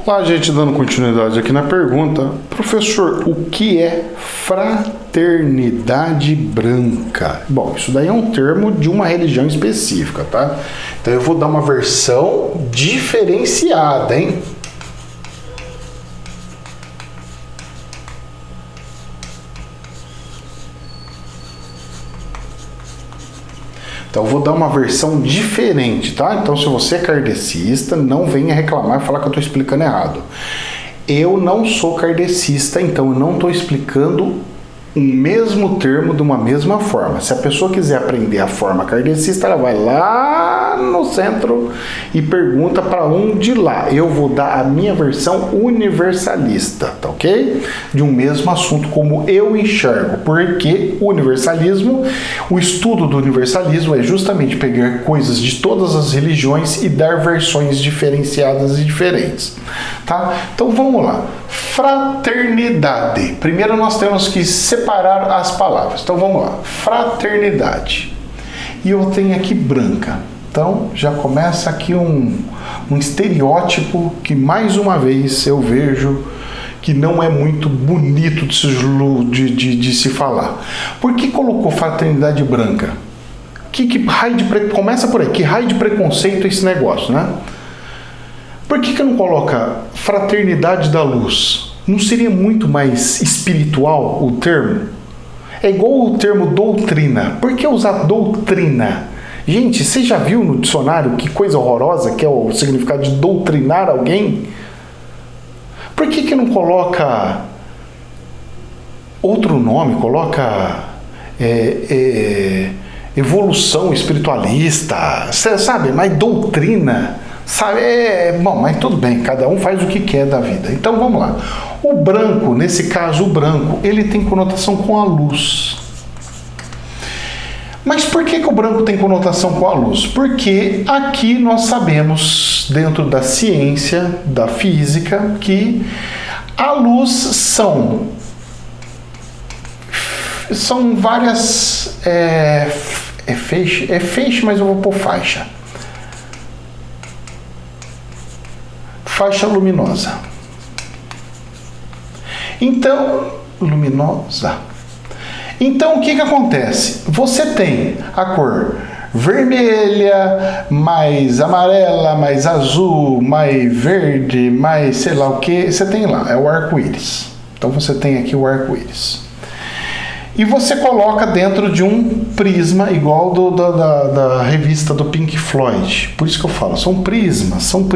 Olá, gente, dando continuidade aqui na pergunta. Professor, o que é fraternidade branca? Bom, isso daí é um termo de uma religião específica, tá? Então eu vou dar uma versão diferenciada, hein? Então eu vou dar uma versão diferente, tá? Então se você é kardecista, não venha reclamar e falar que eu estou explicando errado. Eu não sou kardecista, então eu não estou explicando o mesmo termo de uma mesma forma. Se a pessoa quiser aprender a forma kardecista, ela vai lá no centro e pergunta para um de lá. Eu vou dar a minha versão universalista, tá ok? De um mesmo assunto como eu enxergo. Porque o universalismo, o estudo do universalismo é justamente pegar coisas de todas as religiões e dar versões diferenciadas e diferentes, tá? Então vamos lá. Fraternidade. Primeiro nós temos que separar as palavras. Então vamos lá. Fraternidade. E eu tenho aqui branca. Então já começa aqui um estereótipo que mais uma vez eu vejo que não é muito bonito de se falar. Por que colocou fraternidade branca? Começa por aí. Que raio de preconceito é esse negócio, né? Por que não coloca fraternidade da luz? Não seria muito mais espiritual o termo? É igual o termo doutrina. Por que usar doutrina? Gente, você já viu no dicionário que coisa horrorosa que é o significado de doutrinar alguém? Por que não coloca outro nome? Coloca evolução espiritualista, sabe? Mas doutrina... Sabe, bom, mas tudo bem, cada um faz o que quer da vida. Então vamos lá. O branco, nesse caso o branco, ele tem conotação com a luz. Mas por que o branco tem conotação com a luz? Porque aqui nós sabemos, dentro da ciência, da física, que a luz são várias... feixe, mas eu vou pôr faixa. Faixa luminosa. Então, luminosa. Então, o que acontece? Você tem a cor vermelha, mais amarela, mais azul, mais verde, mais sei lá o que. Você tem lá, é o arco-íris. Então, você tem aqui o arco-íris. E você coloca dentro de um prisma igual da revista do Pink Floyd. Por isso que eu falo, são prismas, são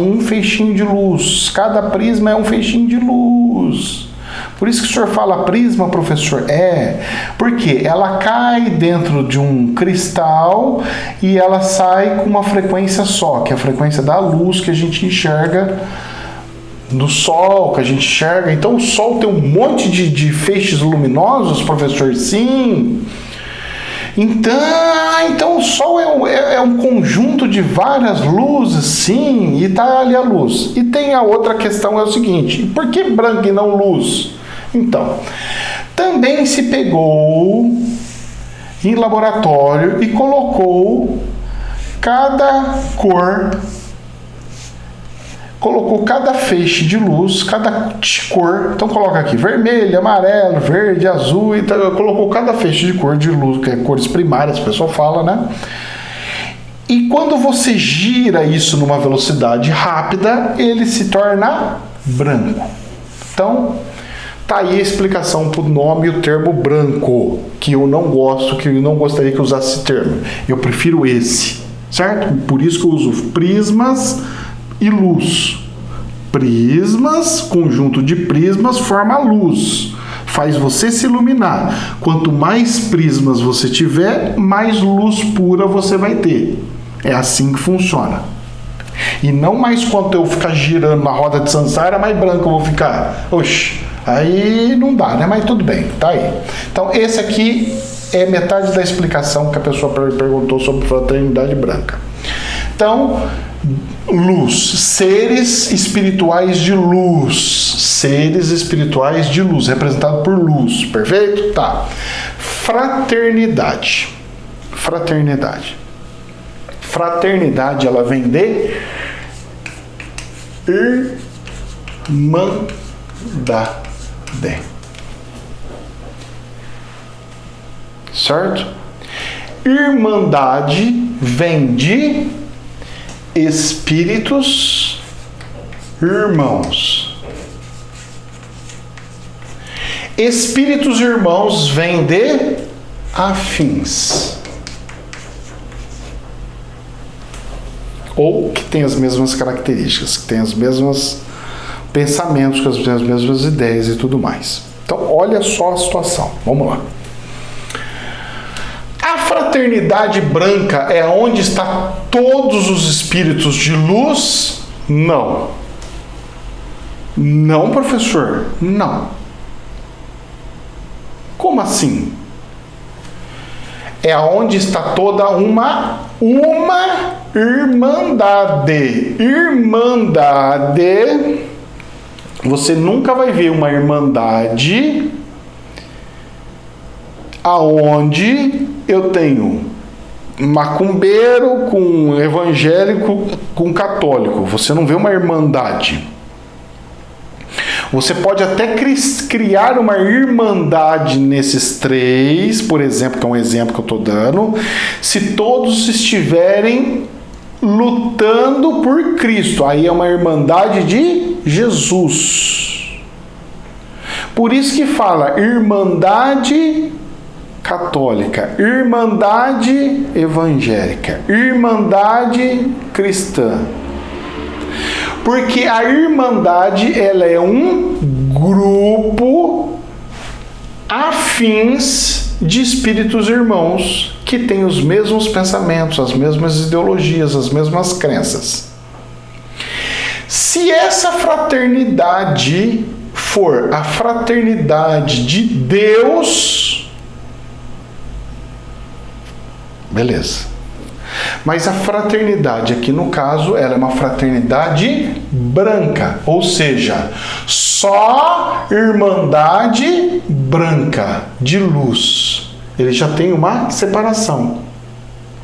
um feixinho de luz. Cada prisma é um feixinho de luz. Por isso que o senhor fala prisma, professor? Porque ela cai dentro de um cristal e ela sai com uma frequência só, que é a frequência da luz que a gente enxerga do sol, que a gente enxerga. Então o sol tem um monte de feixes luminosos, professor? Sim. Então o sol é um conjunto de várias luzes, sim, e tá ali a luz. E tem a outra questão, é o seguinte: por que branco e não luz? Então, também se pegou em laboratório e colocou cada cor, colocou cada feixe de luz, cada cor. Então coloca aqui vermelho, amarelo, verde, azul, então colocou cada feixe de cor de luz, que é cores primárias, o pessoal fala, né? E quando você gira isso numa velocidade rápida, ele se torna branco. Então, tá aí a explicação para o nome e o termo branco, que eu não gosto, que eu não gostaria que usasse esse termo. Eu prefiro esse, certo? Por isso que eu uso prismas e luz. Prismas, conjunto de prismas forma luz, faz você se iluminar. Quanto mais prismas você tiver, mais luz pura você vai ter. É assim que funciona. E não mais quanto eu ficar girando na roda de Sansara, mais branco eu vou ficar. Oxi, aí não dá, né? Mas tudo bem, tá aí. Então esse aqui é metade da explicação que a pessoa perguntou sobre fraternidade branca. Então, luz, seres espirituais de luz, representado por luz, perfeito? Tá. Fraternidade, ela vem de Certo? Irmandade vem de espíritos irmãos. Espíritos irmãos vem de afins. Ou que tem as mesmas características, que tem os mesmos pensamentos, que tem as mesmas ideias e tudo mais. Então, olha só a situação. Vamos lá. A fraternidade branca é onde está todos os espíritos de luz? Não. Não, professor. Não. Como assim? É onde está toda uma irmandade. Irmandade. Você nunca vai ver uma irmandade aonde eu tenho macumbeiro com evangélico com católico. Você não vê uma irmandade. Você pode até criar uma irmandade nesses três, por exemplo, que é um exemplo que eu estou dando, se todos estiverem lutando por Cristo. Aí é uma irmandade de Jesus. Por isso que fala irmandade católica, irmandade evangélica, irmandade cristã. Porque a irmandade, ela é um grupo afins de espíritos irmãos que têm os mesmos pensamentos, as mesmas ideologias, as mesmas crenças. Se essa fraternidade for a fraternidade de Deus, beleza. Mas a fraternidade aqui no caso, ela é uma fraternidade branca, ou seja, só irmandade branca, de luz. Ele já tem uma separação.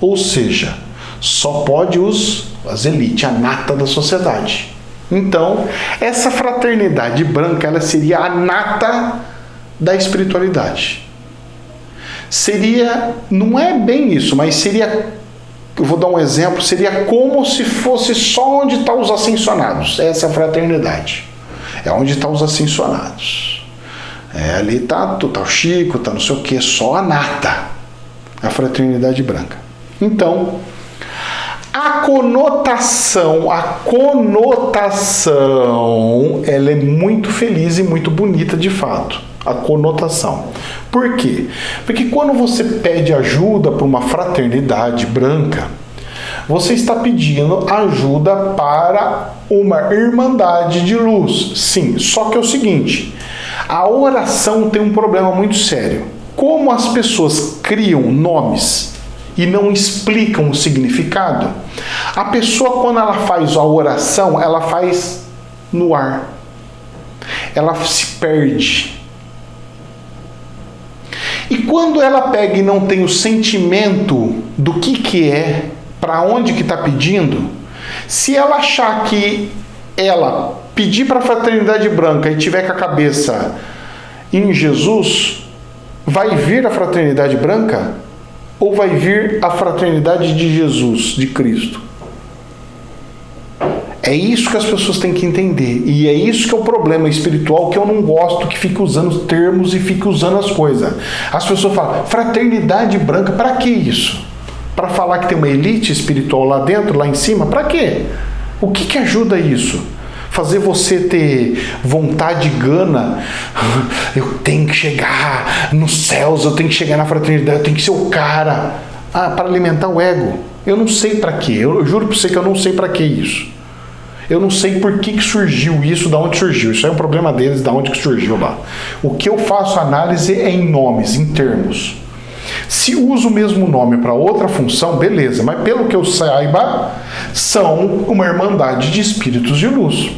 Ou seja, só pode as elites, a nata da sociedade. Então, essa fraternidade branca, ela seria a nata da espiritualidade. Seria, não é bem isso, mas seria, eu vou dar um exemplo, seria como se fosse só onde estão os ascensionados. Essa é a fraternidade. É onde estão os ascensionados. Ali tá o Chico, tá não sei o que, só a nata. A fraternidade branca. Então, a conotação, ela é muito feliz e muito bonita de fato. A conotação. Por quê? Porque quando você pede ajuda para uma fraternidade branca, você está pedindo ajuda para uma irmandade de luz. Sim, só que é o seguinte, a oração tem um problema muito sério. Como as pessoas criam nomes e não explicam o significado, a pessoa, quando ela faz a oração, ela faz no ar. Ela se perde. E quando ela pega e não tem o sentimento do que é, para onde que está pedindo, se ela achar que ela pedir para a fraternidade branca e tiver com a cabeça em Jesus, vai vir a fraternidade branca ou vai vir a fraternidade de Jesus, de Cristo? É isso que as pessoas têm que entender. E é isso que é o problema espiritual, que eu não gosto que fique usando termos e fique usando as coisas. As pessoas falam, fraternidade branca, para que isso? Para falar que tem uma elite espiritual lá dentro, lá em cima? Para quê? O que ajuda isso? Fazer você ter vontade e gana. Eu tenho que chegar nos céus, eu tenho que chegar na fraternidade, eu tenho que ser o cara. Para alimentar o ego. Eu não sei para quê. Eu juro para você que eu não sei para que isso. Eu não sei por que surgiu isso, de onde surgiu. Isso é um problema deles, de onde que surgiu lá. O que eu faço análise é em nomes, em termos. Se uso o mesmo nome para outra função, beleza. Mas pelo que eu saiba, são uma irmandade de espíritos de luz.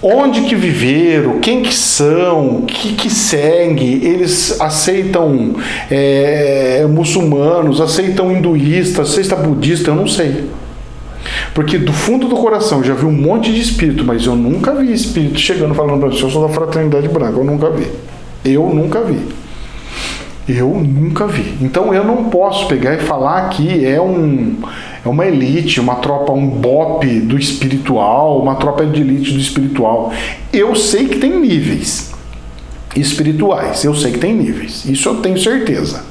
Onde que viveram, quem que são, o que segue, eles aceitam muçulmanos, aceitam hinduístas, aceitam budistas, eu não sei. Porque do fundo do coração eu já vi um monte de espírito, mas eu nunca vi espírito chegando falando para você, eu sou da Fraternidade Branca. Eu nunca vi. Eu nunca vi. Eu nunca vi. Então eu não posso pegar e falar que é uma elite, uma tropa, um BOPE do espiritual, uma tropa de elite do espiritual. Eu sei que tem níveis espirituais, eu sei que tem níveis, isso eu tenho certeza.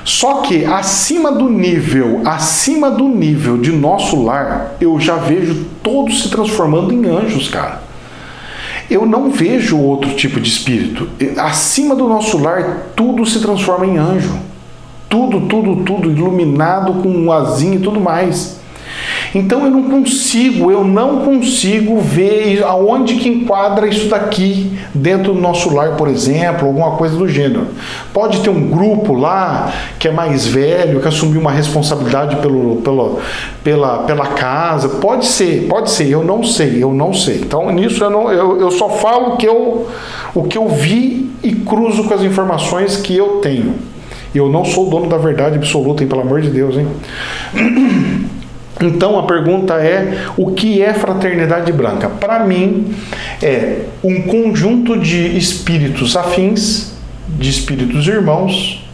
Só que acima do nível de nosso lar, eu já vejo todos se transformando em anjos, cara. Eu não vejo outro tipo de espírito. Acima do nosso lar, tudo se transforma em anjo. Tudo iluminado com um azinho e tudo mais. Então eu não consigo ver aonde que enquadra isso daqui dentro do nosso lar, por exemplo, alguma coisa do gênero. Pode ter um grupo lá que é mais velho, que assumiu uma responsabilidade pela casa. Pode ser, eu não sei. Então nisso eu só falo o que eu vi e cruzo com as informações que eu tenho. Eu não sou o dono da verdade absoluta, hein, pelo amor de Deus, hein? Então a pergunta é: o que é Fraternidade Branca? Para mim é um conjunto de espíritos afins, de espíritos irmãos,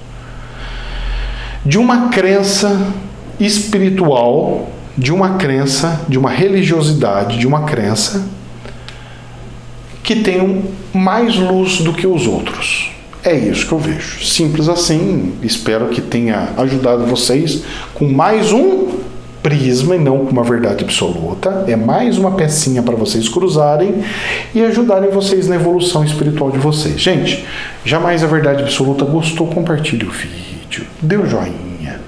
de uma crença espiritual, de uma religiosidade, de uma crença que tenham mais luz do que os outros. É isso que eu vejo. Simples assim. Espero que tenha ajudado vocês com mais um prisma e não com uma verdade absoluta. É mais uma pecinha para vocês cruzarem e ajudarem vocês na evolução espiritual de vocês. Gente, jamais a verdade absoluta. Gostou? Compartilhe o vídeo, dê o joinha,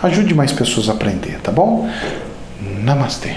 ajude mais pessoas a aprender, tá bom? Namastê.